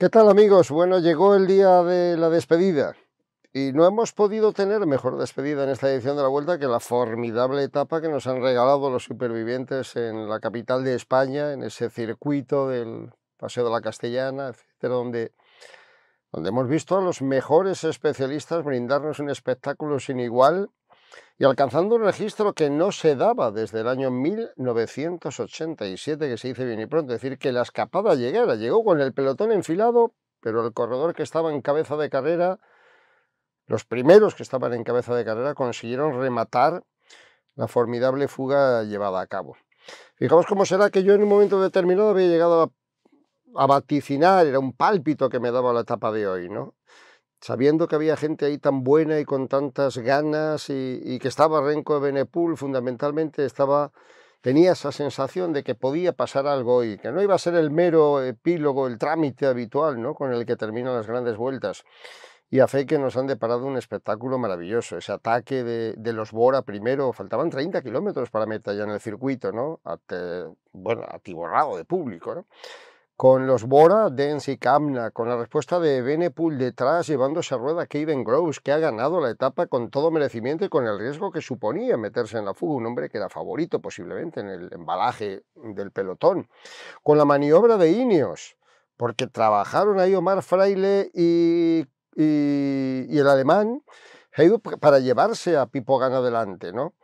¿Qué tal, amigos? Bueno, llegó el día de la despedida y no hemos podido tener mejor despedida en esta edición de la Vuelta que la formidable etapa que nos han regalado los supervivientes en la capital de España, en ese circuito del Paseo de la Castellana, etcétera, donde hemos visto a los mejores especialistas brindarnos un espectáculo sin igual y alcanzando un registro que no se daba desde el año 1987, que se dice bien y pronto, es decir, que la escapada llegó con el pelotón enfilado, pero el corredor que estaba en cabeza de carrera, los primeros que estaban en cabeza de carrera, consiguieron rematar la formidable fuga llevada a cabo. Fijaos cómo será que yo en un momento determinado había llegado a vaticinar, era un pálpito que me daba la etapa de hoy, ¿no? Sabiendo que había gente ahí tan buena y con tantas ganas y que estaba Renko Evenepoel, fundamentalmente tenía esa sensación de que podía pasar algo y que no iba a ser el mero epílogo, el trámite habitual, ¿no?, con el que terminan las grandes vueltas. Y a fe que nos han deparado un espectáculo maravilloso, ese ataque de los Bora primero, faltaban 30 kilómetros para meta ya en el circuito, ¿no?, atiborrado de público, ¿no?, con los Bora, Dens y Kamna, con la respuesta de Evenepoel detrás, llevándose a rueda Caden Groves, que ha ganado la etapa con todo merecimiento y con el riesgo que suponía meterse en la fuga, un hombre que era favorito posiblemente en el embalaje del pelotón, con la maniobra de Ineos, porque trabajaron ahí Omar Fraile y el alemán para llevarse a Pipo Gana adelante, ¿no?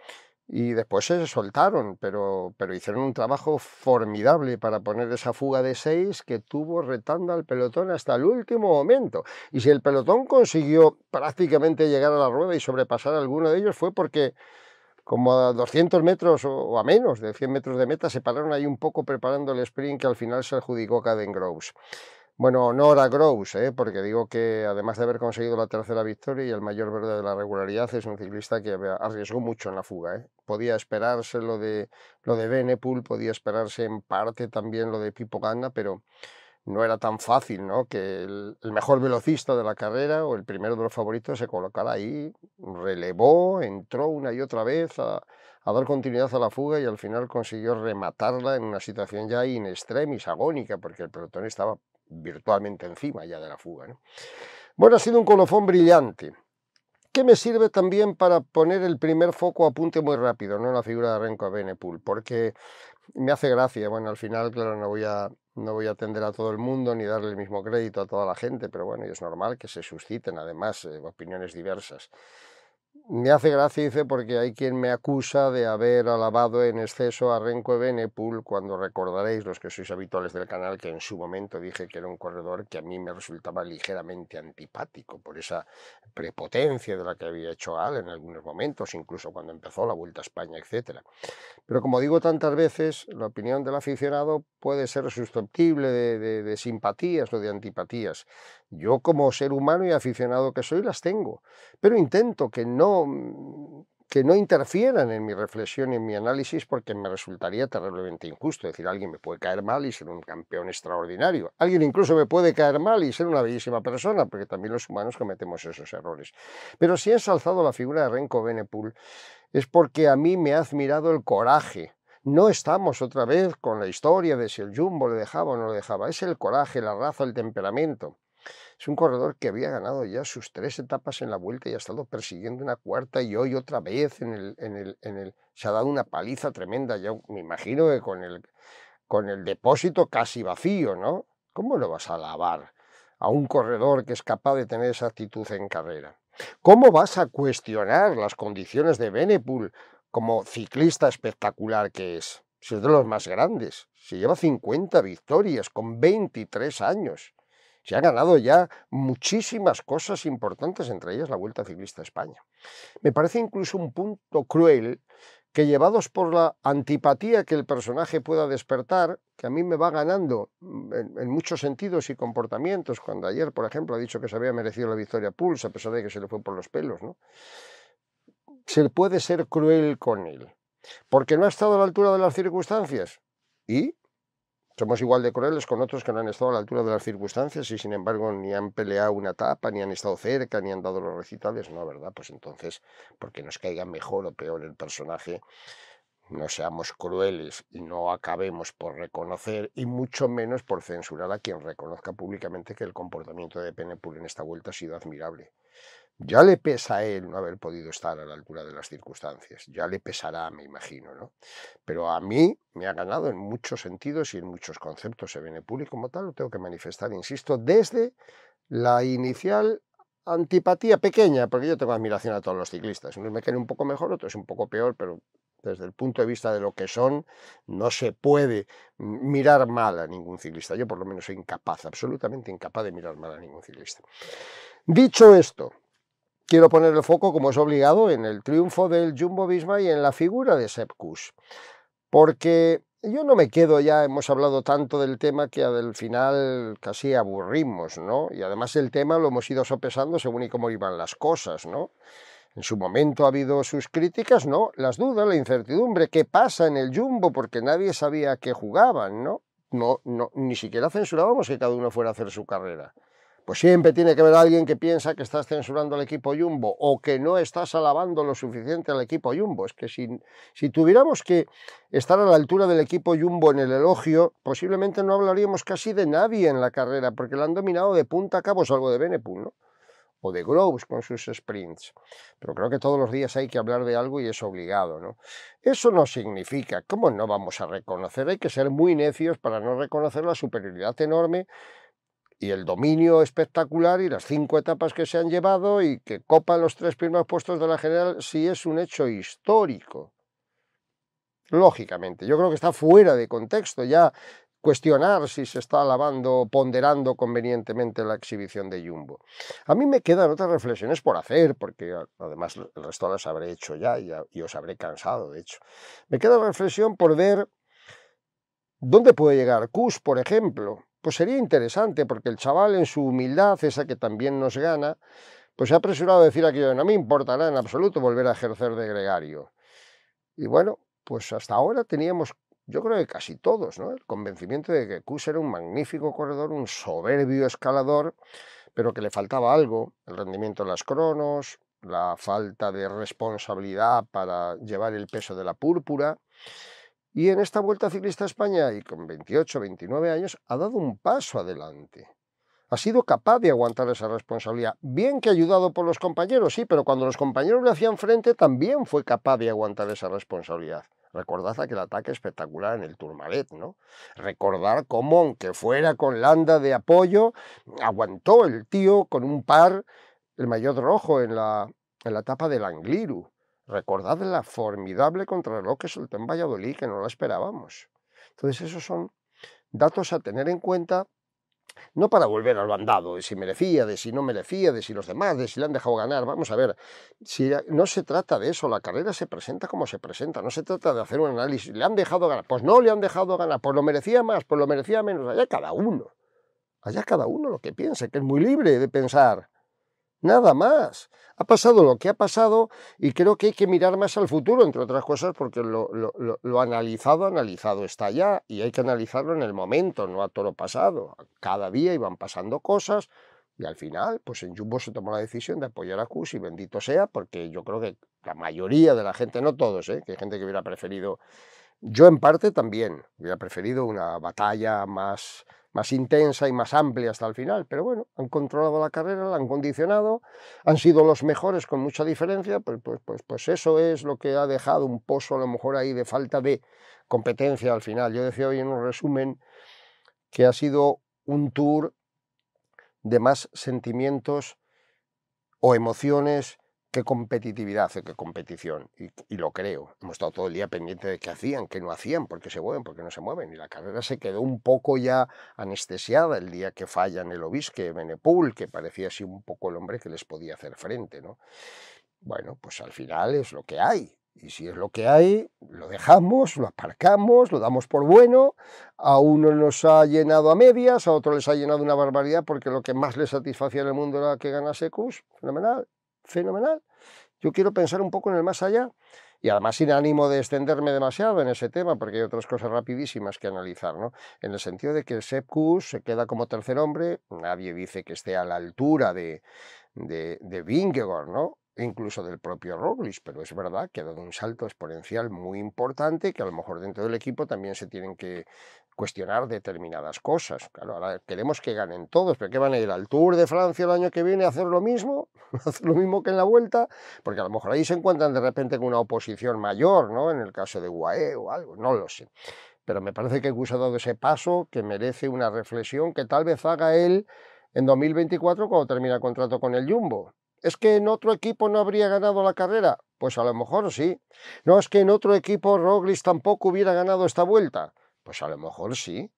Y después se soltaron, pero hicieron un trabajo formidable para poner esa fuga de 6 que tuvo retando al pelotón hasta el último momento. Y si el pelotón consiguió prácticamente llegar a la rueda y sobrepasar a alguno de ellos fue porque como a 200 metros o a menos de 100 metros de meta se pararon ahí un poco preparando el sprint que al final se adjudicó Caden Groves. Bueno, no era Groves, porque digo que además de haber conseguido la tercera victoria y el mayor verde de la regularidad, es un ciclista que arriesgó mucho en la fuga. Podía esperarse lo de Evenepoel, podía esperarse en parte también lo de Pipo Ganna, pero no era tan fácil, ¿no?, que el mejor velocista de la carrera o el primero de los favoritos se colocara ahí, relevó, entró una y otra vez a dar continuidad a la fuga y al final consiguió rematarla en una situación ya in extremis, agónica, porque el pelotón estaba virtualmente encima ya de la fuga, ¿no? Bueno, ha sido un colofón brillante, que me sirve también para poner el primer foco a punte muy rápido, ¿no?, en la figura de Renko Evenepoel, porque me hace gracia. Bueno, al final, claro, no voy a atender a todo el mundo ni darle el mismo crédito a toda la gente, pero bueno, y es normal que se susciten además opiniones diversas. Me hace gracia, dice, porque hay quien me acusa de haber alabado en exceso a Renko Evenepoel, cuando recordaréis, los que sois habituales del canal, que en su momento dije que era un corredor que a mí me resultaba ligeramente antipático por esa prepotencia de la que había hecho Al en algunos momentos, incluso cuando empezó la Vuelta a España, etcétera. Pero como digo tantas veces, la opinión del aficionado puede ser susceptible de simpatías o de antipatías. Yo como ser humano y aficionado que soy las tengo, pero intento que no interfieran en mi reflexión y en mi análisis porque me resultaría terriblemente injusto. Es decir, alguien me puede caer mal y ser un campeón extraordinario. Alguien incluso me puede caer mal y ser una bellísima persona, porque también los humanos cometemos esos errores. Pero si he ensalzado la figura de Renko Evenepoel es porque a mí me ha admirado el coraje. No estamos otra vez con la historia de si el Jumbo le dejaba o no le dejaba. Es el coraje, la raza, el temperamento. Es un corredor que había ganado ya sus 3 etapas en la Vuelta y ha estado persiguiendo una cuarta y hoy otra vez se ha dado una paliza tremenda. Yo me imagino que con el depósito casi vacío, ¿no? ¿Cómo lo vas a alabar a un corredor que es capaz de tener esa actitud en carrera? ¿Cómo vas a cuestionar las condiciones de Evenepoel como ciclista espectacular que es? Si es de los más grandes, si lleva 50 victorias con 23 años, se ha ganado ya muchísimas cosas importantes, entre ellas la Vuelta Ciclista a España. Me parece incluso un punto cruel que, llevados por la antipatía que el personaje pueda despertar, que a mí me va ganando en muchos sentidos y comportamientos, cuando ayer, por ejemplo, ha dicho que se había merecido la victoria Puls, a pesar de que se le fue por los pelos, ¿no?, se puede ser cruel con él, porque no ha estado a la altura de las circunstancias, y somos igual de crueles con otros que no han estado a la altura de las circunstancias y sin embargo ni han peleado una etapa, ni han estado cerca, ni han dado los recitales. No, ¿verdad? Pues entonces, porque nos caiga mejor o peor el personaje, no seamos crueles y no acabemos por reconocer y mucho menos por censurar a quien reconozca públicamente que el comportamiento de Benepul en esta vuelta ha sido admirable. Ya le pesa a él no haber podido estar a la altura de las circunstancias, ya le pesará, me imagino, ¿no? Pero a mí me ha ganado en muchos sentidos y en muchos conceptos Benepul y como tal lo tengo que manifestar, insisto, desde la inicial antipatía pequeña, porque yo tengo admiración a todos los ciclistas, unos me caen un poco mejor, otros un poco peor, pero desde el punto de vista de lo que son, no se puede mirar mal a ningún ciclista. Yo por lo menos soy incapaz, absolutamente incapaz de mirar mal a ningún ciclista. Dicho esto, quiero poner el foco, como es obligado, en el triunfo del Jumbo-Visma y en la figura de Sepp Kuss, porque yo no me quedo ya, hemos hablado tanto del tema que al final casi aburrimos, ¿no? Y además el tema lo hemos ido sopesando según y cómo iban las cosas, ¿no? En su momento ha habido sus críticas, ¿no? Las dudas, la incertidumbre, ¿qué pasa en el Jumbo? Porque nadie sabía a qué jugaban, ¿no? No, ni siquiera censurábamos que cada uno fuera a hacer su carrera. Pues siempre tiene que haber alguien que piensa que estás censurando al equipo Jumbo o que no estás alabando lo suficiente al equipo Jumbo. Es que si tuviéramos que estar a la altura del equipo Jumbo en el elogio, posiblemente no hablaríamos casi de nadie en la carrera, porque la han dominado de punta a cabo, salvo de Benepul, ¿no? O de Groves con sus sprints. Pero creo que todos los días hay que hablar de algo y es obligado, ¿no? Eso no significa, ¿cómo no vamos a reconocer? Hay que ser muy necios para no reconocer la superioridad enorme y el dominio espectacular y las 5 etapas que se han llevado y que copan los 3 primeros puestos de la general, sí es un hecho histórico. Lógicamente, yo creo que está fuera de contexto ya cuestionar si se está alabando, ponderando convenientemente la exhibición de Jumbo. A mí me quedan otras reflexiones por hacer, porque además el resto las habré hecho ya y os habré cansado, de hecho. Me queda la reflexión por ver dónde puede llegar Kuss, por ejemplo. Pues sería interesante, porque el chaval en su humildad, esa que también nos gana, pues se ha apresurado a decir aquello, no me importará en absoluto volver a ejercer de gregario. Y bueno, pues hasta ahora teníamos, yo creo que casi todos, ¿no?, el convencimiento de que Kuss era un magnífico corredor, un soberbio escalador, pero que le faltaba algo, el rendimiento de las cronos, la falta de responsabilidad para llevar el peso de la púrpura. Y en esta Vuelta Ciclista a España, y con 28, 29 años, ha dado un paso adelante. Ha sido capaz de aguantar esa responsabilidad. Bien que ayudado por los compañeros, sí, pero cuando los compañeros le hacían frente, también fue capaz de aguantar esa responsabilidad. Recordad aquel ataque espectacular en el Tourmalet, ¿no? Recordar cómo, aunque fuera con Landa de apoyo, aguantó el tío con un par, el maillot rojo en la etapa del Angliru. Recordad la formidable contrarreloj que soltó en Valladolid, que no la esperábamos. Entonces esos son datos a tener en cuenta, no para volver al bandado, de si merecía, de si no merecía, de si los demás, de si le han dejado ganar. Vamos a ver, si no se trata de eso, la carrera se presenta como se presenta, no se trata de hacer un análisis, ¿le han dejado ganar? Pues no le han dejado ganar, pues lo merecía más, pues lo merecía menos, allá cada uno lo que piense, que es muy libre de pensar. Nada más. Ha pasado lo que ha pasado y creo que hay que mirar más al futuro, entre otras cosas, porque lo analizado está ya y hay que analizarlo en el momento, no a toro pasado. Cada día iban pasando cosas y al final, pues en Jumbo se tomó la decisión de apoyar a Kuss y bendito sea, porque yo creo que la mayoría de la gente, no todos, que hay gente que hubiera preferido, yo en parte también, hubiera preferido una batalla más intensa y más amplia hasta el final, pero bueno, han controlado la carrera, la han condicionado, han sido los mejores con mucha diferencia, pues eso es lo que ha dejado un pozo a lo mejor ahí de falta de competencia al final. Yo decía hoy en un resumen que ha sido un tour de más sentimientos o emociones que competitividad, que competición, y lo creo. Hemos estado todo el día pendiente de qué hacían, qué no hacían, por qué se mueven, por qué no se mueven, y la carrera se quedó un poco ya anestesiada el día que fallan el Obisque, Benepul, que parecía así un poco el hombre que les podía hacer frente, ¿no? Bueno, pues al final es lo que hay, y si es lo que hay, lo dejamos, lo aparcamos, lo damos por bueno. A uno nos ha llenado a medias, a otro les ha llenado una barbaridad, porque lo que más les satisfacía en el mundo era que ganase Kuss. Fenomenal, fenomenal. Yo quiero pensar un poco en el más allá, y además sin ánimo de extenderme demasiado en ese tema, porque hay otras cosas rapidísimas que analizar, ¿no? En el sentido de que Sepp Kuss se queda como tercer hombre, nadie dice que esté a la altura de Vingegaard, ¿no? e incluso del propio Roglic, pero es verdad que ha dado un salto exponencial muy importante, que a lo mejor dentro del equipo también se tienen que cuestionar determinadas cosas. Claro, ahora queremos que ganen todos, pero ¿qué van a ir al Tour de Francia el año que viene a hacer lo mismo? ¿Hacer lo mismo que en la Vuelta? Porque a lo mejor ahí se encuentran de repente con una oposición mayor, ¿no? En el caso de UAE o algo, no lo sé. Pero me parece que Gus ha dado ese paso que merece una reflexión que tal vez haga él en 2024 cuando termina el contrato con el Jumbo. ¿Es que en otro equipo no habría ganado la carrera? Pues a lo mejor sí. ¿No es que en otro equipo Roglic tampoco hubiera ganado esta vuelta? Pues a lo mejor sí.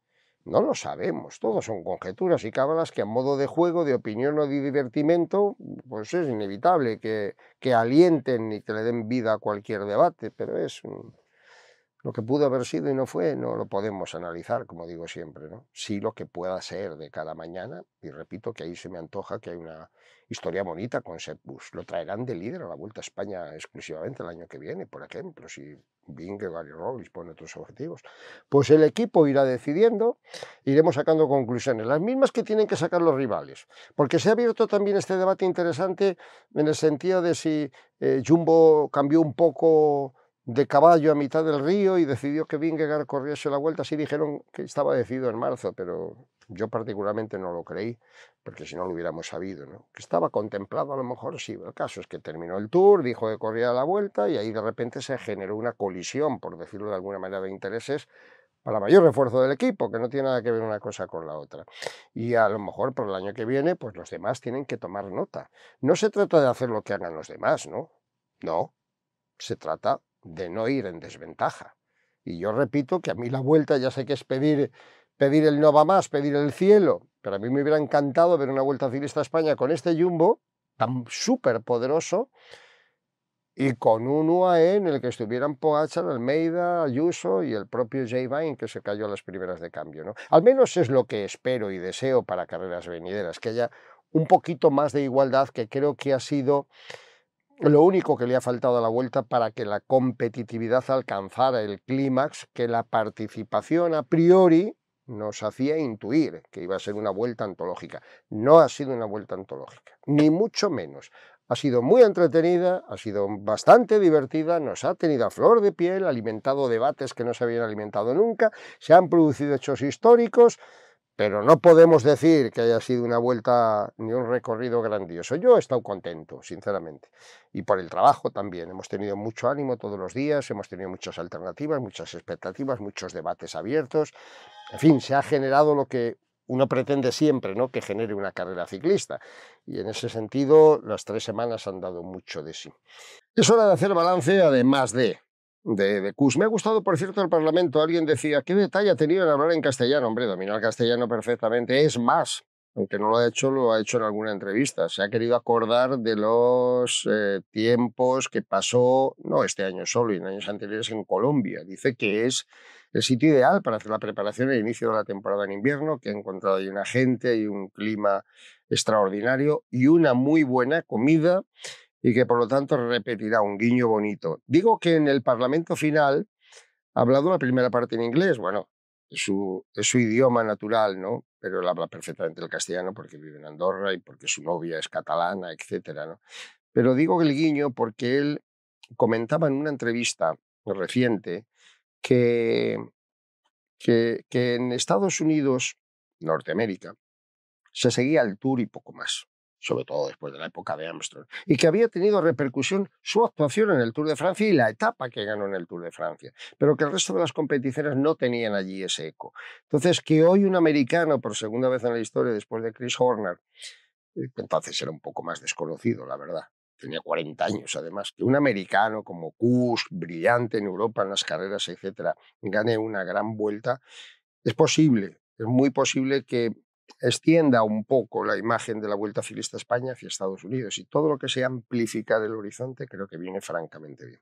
No lo sabemos, todo son conjeturas y cábalas que a modo de juego, de opinión o de divertimento, pues es inevitable que alienten y que le den vida a cualquier debate, pero es lo que pudo haber sido y no fue, no lo podemos analizar, como digo siempre, ¿no? Sí lo que pueda ser de cada mañana, y repito que ahí se me antoja que hay una historia bonita con Sepp Kuss. Lo traerán de líder a la Vuelta a España exclusivamente el año que viene, por ejemplo, si Vingegaard y Roglic ponen otros objetivos. Pues el equipo irá decidiendo, iremos sacando conclusiones, las mismas que tienen que sacar los rivales, porque se ha abierto también este debate interesante en el sentido de si Jumbo cambió un poco de caballo a mitad del río y decidió que Vingegaard corriese la Vuelta. Sí dijeron que estaba decidido en marzo, pero yo particularmente no lo creí, porque si no lo hubiéramos sabido, ¿no? Que estaba contemplado a lo mejor, sí. El caso es que terminó el Tour, dijo que corría la Vuelta y ahí de repente se generó una colisión, por decirlo de alguna manera, de intereses para mayor refuerzo del equipo, que no tiene nada que ver una cosa con la otra. Y a lo mejor por el año que viene, pues los demás tienen que tomar nota. No se trata de hacer lo que hagan los demás, ¿no? No, se trata de no ir en desventaja. Y yo repito que a mí la Vuelta ya sé que es pedir el no va más, pedir el cielo, pero a mí me hubiera encantado ver una Vuelta Ciclista a España con este Jumbo tan súper poderoso y con un UAE en el que estuvieran Pogačar, Almeida, Ayuso y el propio Jay Vine, que se cayó a las primeras de cambio, ¿no? Al menos es lo que espero y deseo para carreras venideras, que haya un poquito más de igualdad, que creo que ha sido lo único que le ha faltado a la Vuelta para que la competitividad alcanzara el clímax que la participación a priori nos hacía intuir que iba a ser una vuelta antológica. No ha sido una vuelta antológica, ni mucho menos. Ha sido muy entretenida, ha sido bastante divertida, nos ha tenido a flor de piel, ha alimentado debates que no se habían alimentado nunca, se han producido hechos históricos, pero no podemos decir que haya sido una vuelta ni un recorrido grandioso. Yo he estado contento, sinceramente. Y por el trabajo también. Hemos tenido mucho ánimo todos los días, hemos tenido muchas alternativas, muchas expectativas, muchos debates abiertos. En fin, se ha generado lo que uno pretende siempre, ¿no? Que genere una carrera ciclista. Y en ese sentido, las 3 semanas han dado mucho de sí. Es hora de hacer balance, además de Kuss. Me ha gustado, por cierto, el Parlamento. Alguien decía, ¿qué detalle ha tenido en hablar en castellano? Hombre, domina el castellano perfectamente. Es más, aunque no lo ha hecho en alguna entrevista. Se ha querido acordar de los tiempos que pasó, no este año solo, y en años anteriores en Colombia. Dice que es el sitio ideal para hacer la preparación e inicio de la temporada en invierno, que ha encontrado ahí una gente y un clima extraordinario y una muy buena comida, y que por lo tanto repetirá un guiño bonito. Digo que en el Parlamento final ha hablado la primera parte en inglés, bueno, es su idioma natural, ¿no? Pero él habla perfectamente el castellano porque vive en Andorra y porque su novia es catalana, etcétera, ¿no? Pero digo el guiño porque él comentaba en una entrevista reciente que, que en Estados Unidos, Norteamérica, se seguía el Tour y poco más, sobre todo después de la época de Armstrong, y que había tenido repercusión su actuación en el Tour de Francia y la etapa que ganó en el Tour de Francia, pero que el resto de las competiciones no tenían allí ese eco. Entonces, que hoy un americano, por segunda vez en la historia, después de Chris Horner, que entonces era un poco más desconocido, la verdad, tenía 40 años además, que un americano como Kuss, brillante en Europa en las carreras, etcétera, gane una gran vuelta, es posible, es muy posible que extienda un poco la imagen de la Vuelta Ciclista a España hacia Estados Unidos, y todo lo que sea amplificar el horizonte creo que viene francamente bien.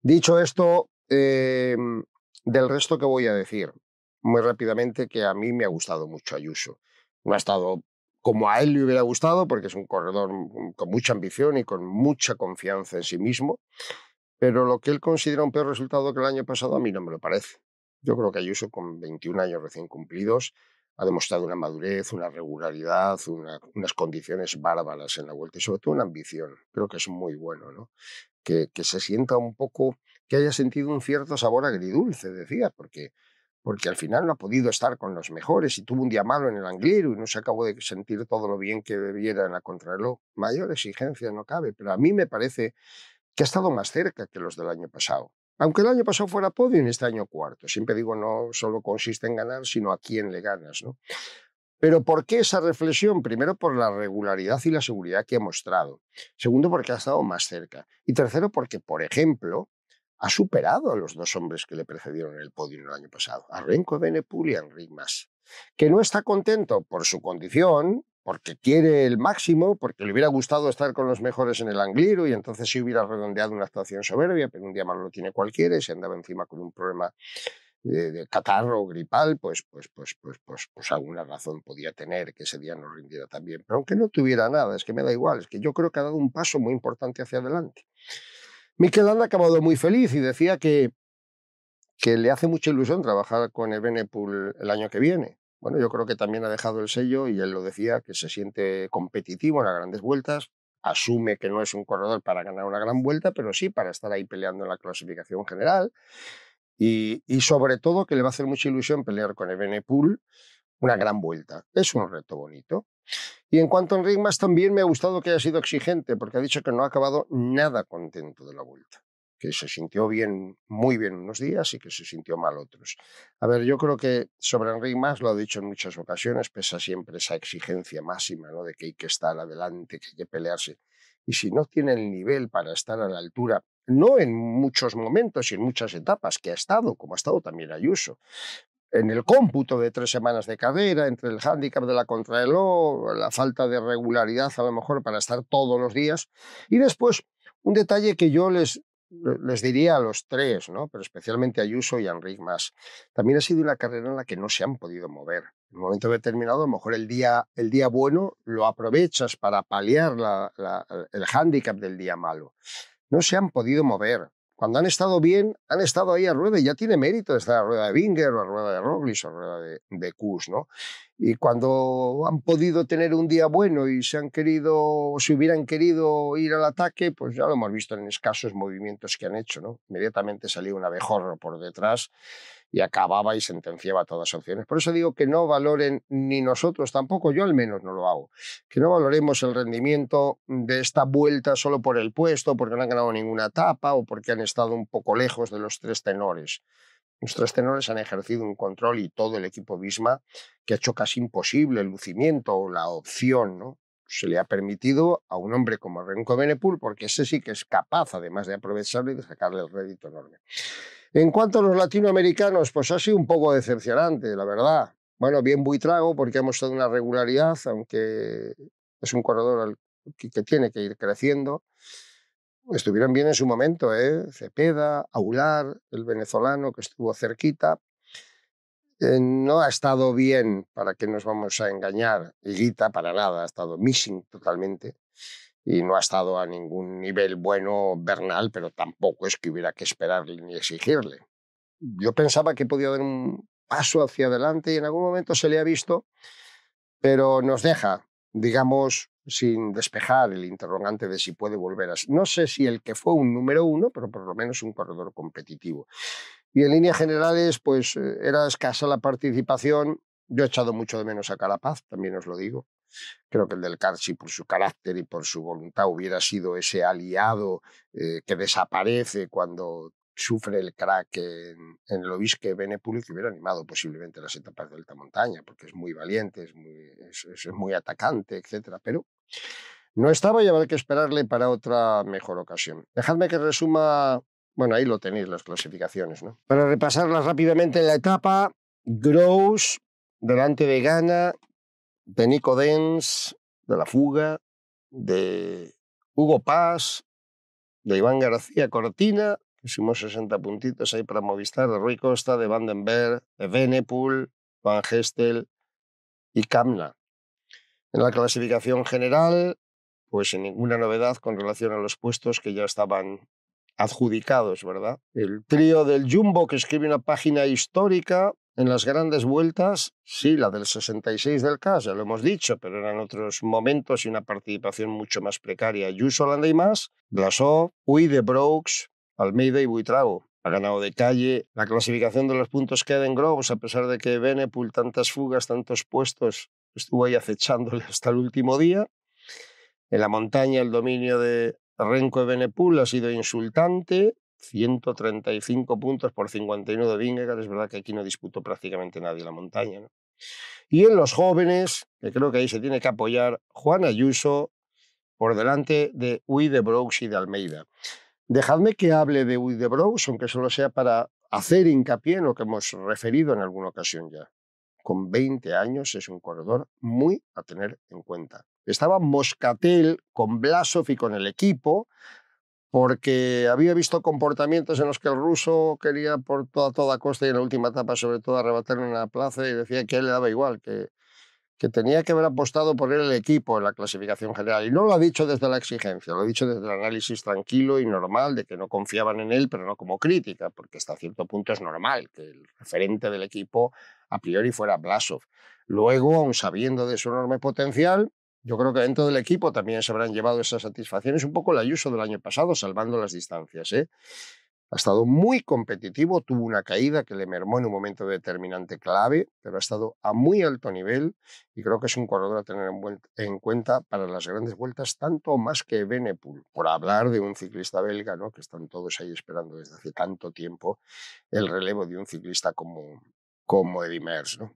Dicho esto, del resto que voy a decir, muy rápidamente, que a mí me ha gustado mucho Ayuso. No ha estado como a él le hubiera gustado, porque es un corredor con mucha ambición y con mucha confianza en sí mismo, pero lo que él considera un peor resultado que el año pasado a mí no me lo parece. Yo creo que Ayuso, con 21 años recién cumplidos, ha demostrado una madurez, una regularidad, unas condiciones bárbaras en la Vuelta y sobre todo una ambición. Creo que es muy bueno, ¿no? Que se sienta un poco, que haya sentido un cierto sabor agridulce, decía, porque al final no ha podido estar con los mejores y tuvo un día malo en el Angliru y no se acabó de sentir todo lo bien que debiera en la contrarreloj. Mayor exigencia no cabe, pero a mí me parece que ha estado más cerca que los del año pasado. Aunque el año pasado fuera podio y este año cuarto. Siempre digo, no solo consiste en ganar, sino a quién le ganas, ¿no? Pero ¿por qué esa reflexión? Primero, por la regularidad y la seguridad que ha mostrado. Segundo, porque ha estado más cerca. Y tercero, porque, por ejemplo, ha superado a los dos hombres que le precedieron en el podio el año pasado, a Remco Evenepoel y a Enric Mas, que no está contento por su condición, porque quiere el máximo, porque le hubiera gustado estar con los mejores en el Angliru y entonces sí hubiera redondeado una actuación soberbia, pero un día malo lo tiene cualquiera y se andaba encima con un problema de catarro o gripal, pues alguna razón podía tener que ese día no rindiera tan bien. Pero aunque no tuviera nada, es que me da igual, es que yo creo que ha dado un paso muy importante hacia adelante. Mikel Landa ha acabado muy feliz y decía que le hace mucha ilusión trabajar con Evenepoel el año que viene. Bueno, yo creo que también ha dejado el sello y él lo decía, que se siente competitivo en las grandes vueltas, asume que no es un corredor para ganar una gran vuelta, pero sí para estar ahí peleando en la clasificación general y sobre todo que le va a hacer mucha ilusión pelear con Evenepoel una gran vuelta. Es un reto bonito. Y en cuanto a Enric Mas, también me ha gustado que haya sido exigente, porque ha dicho que no ha acabado nada contento de la vuelta, que se sintió bien, muy bien unos días y que se sintió mal otros. A ver, yo creo que sobre Enric Mas, lo ha dicho en muchas ocasiones, pesa siempre esa exigencia máxima, ¿no? De que hay que estar adelante, que hay que pelearse. Y si no tiene el nivel para estar a la altura, no en muchos momentos y en muchas etapas, que ha estado, como ha estado también Ayuso, en el cómputo de 3 semanas de carrera, entre el hándicap de la contrarreloj, la falta de regularidad a lo mejor para estar todos los días. Y después, un detalle que yo les diría a los tres, ¿no? Pero especialmente a Ayuso y a Enric Mas. También ha sido una carrera en la que no se han podido mover. En un momento determinado, a lo mejor el día bueno lo aprovechas para paliar el hándicap del día malo. No se han podido mover. Cuando han estado bien, han estado ahí a rueda y ya tiene mérito de estar a rueda de Binger o a rueda de Roglic o a rueda de Kuss, ¿no? Y cuando han podido tener un día bueno y se hubieran querido ir al ataque, pues ya lo hemos visto en escasos movimientos que han hecho, ¿no? Inmediatamente salió un abejorro por detrás y acababa y sentenciaba todas las opciones. Por eso digo que no valoren, ni nosotros tampoco, yo al menos no lo hago, que no valoremos el rendimiento de esta vuelta solo por el puesto, porque no han ganado ninguna etapa o porque han estado un poco lejos de los tres tenores. Los tres tenores han ejercido un control y todo el equipo Visma que ha hecho casi imposible el lucimiento o la opción, ¿no? Se le ha permitido a un hombre como Remco Evenepoel, porque ese sí que es capaz, además de aprovecharlo y de sacarle el rédito enorme. En cuanto a los latinoamericanos, pues ha sido un poco decepcionante, la verdad. Bueno, bien Buitrago, porque ha mostrado una regularidad, aunque es un corredor que tiene que ir creciendo. Estuvieron bien en su momento, ¿eh? Cepeda, Aular, el venezolano que estuvo cerquita. No ha estado bien, para que nos vamos a engañar. Higuita, para nada, ha estado missing totalmente. Y no ha estado a ningún nivel bueno Bernal, pero tampoco es que hubiera que esperarle ni exigirle. Yo pensaba que podía dar un paso hacia adelante y en algún momento se le ha visto, pero nos deja, digamos, sin despejar el interrogante de si puede volver a... No sé si el que fue un número uno, pero por lo menos un corredor competitivo. Y en líneas generales, pues era escasa la participación. Yo he echado mucho de menos a Carapaz, también os lo digo. Creo que el del Carchi, por su carácter y por su voluntad, hubiera sido ese aliado que desaparece cuando sufre el crack en Lovisque Evenepoel, que hubiera animado posiblemente las etapas de alta montaña, porque es muy valiente, es muy atacante, etc. Pero no estaba y habrá que esperarle para otra mejor ocasión. Dejadme que resuma, bueno, ahí lo tenéis, las clasificaciones, ¿no? Para repasarlas rápidamente en la etapa, Gross delante de Ghana, de Nico Dens, de La Fuga, de Hugo Paz, de Iván García Cortina, que sumó 60 puntitos ahí para Movistar, de Rui Costa, de Van den Berg, de Evenepoel, Van Gestel y Kamna. En la clasificación general, pues sin ninguna novedad con relación a los puestos que ya estaban adjudicados, ¿verdad? El trío del Jumbo, que escribe una página histórica, en las grandes vueltas, sí, la del 66 del CAS, ya lo hemos dicho, pero eran otros momentos y una participación mucho más precaria. Ayuso, Landa y más, Blasov, Uy de Brooks, Almeida y Buitrago. Ha ganado de calle. La clasificación de los puntos queda en Groves, a pesar de que Benepul, tantas fugas, tantos puestos, estuvo ahí acechándole hasta el último día. En la montaña el dominio de Renko y Benepul ha sido insultante. 135 puntos por 51 de Vingegaard. Es verdad que aquí no disputó prácticamente nadie la montaña, ¿no? Y en los jóvenes, que creo que ahí se tiene que apoyar, Juan Ayuso por delante de Uy de Brooks y de Almeida. Dejadme que hable de Uy de Brooks, aunque solo sea para hacer hincapié en lo que hemos referido en alguna ocasión ya. Con 20 años es un corredor muy a tener en cuenta. Estaba Moscatel con Blasov y con el equipo, porque había visto comportamientos en los que el ruso quería por toda costa y en la última etapa sobre todo arrebatarle una plaza y decía que a él le daba igual, que tenía que haber apostado por él el equipo en la clasificación general. Y no lo ha dicho desde la exigencia, lo ha dicho desde el análisis tranquilo y normal de que no confiaban en él, pero no como crítica, porque hasta cierto punto es normal que el referente del equipo a priori fuera Blasov. Luego, aun sabiendo de su enorme potencial, yo creo que dentro del equipo también se habrán llevado esas satisfacciones, un poco el Ayuso del año pasado, salvando las distancias, ¿eh? Ha estado muy competitivo, tuvo una caída que le mermó en un momento determinante clave, pero ha estado a muy alto nivel y creo que es un corredor a tener en cuenta para las grandes vueltas, tanto más que Benepul, por hablar de un ciclista belga, ¿no? Que están todos ahí esperando desde hace tanto tiempo el relevo de un ciclista como Eddy Merckx, ¿no?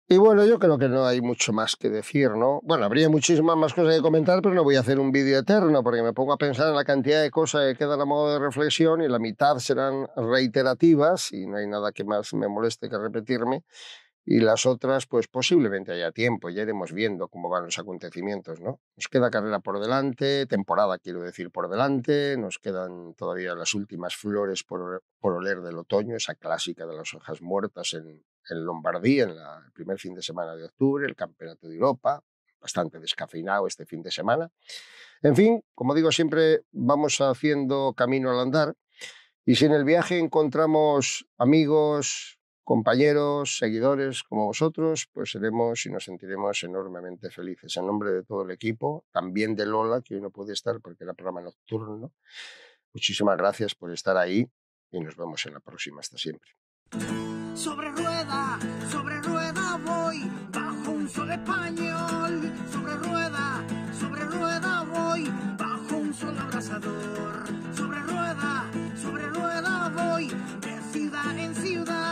Y bueno, yo creo que no hay mucho más que decir, ¿no? Bueno, habría muchísimas más cosas que comentar, pero no voy a hacer un vídeo eterno porque me pongo a pensar en la cantidad de cosas que quedan a modo de reflexión y la mitad serán reiterativas y no hay nada que más me moleste que repetirme. Y las otras, pues posiblemente haya tiempo, ya iremos viendo cómo van los acontecimientos, ¿no? Nos queda carrera por delante, temporada quiero decir por delante, nos quedan todavía las últimas flores por oler del otoño, esa clásica de las hojas muertas en Lombardía, el primer fin de semana de octubre, el Campeonato de Europa, bastante descafeinado este fin de semana. En fin, como digo, siempre vamos haciendo camino al andar y si en el viaje encontramos amigos, compañeros, seguidores como vosotros, pues seremos y nos sentiremos enormemente felices. En nombre de todo el equipo, también de Lola, que hoy no puede estar porque era programa nocturno, muchísimas gracias por estar ahí y nos vemos en la próxima. Hasta siempre. Sobre rueda voy, bajo un sol español. Sobre rueda voy, bajo un sol abrasador. Sobre rueda voy, de ciudad en ciudad.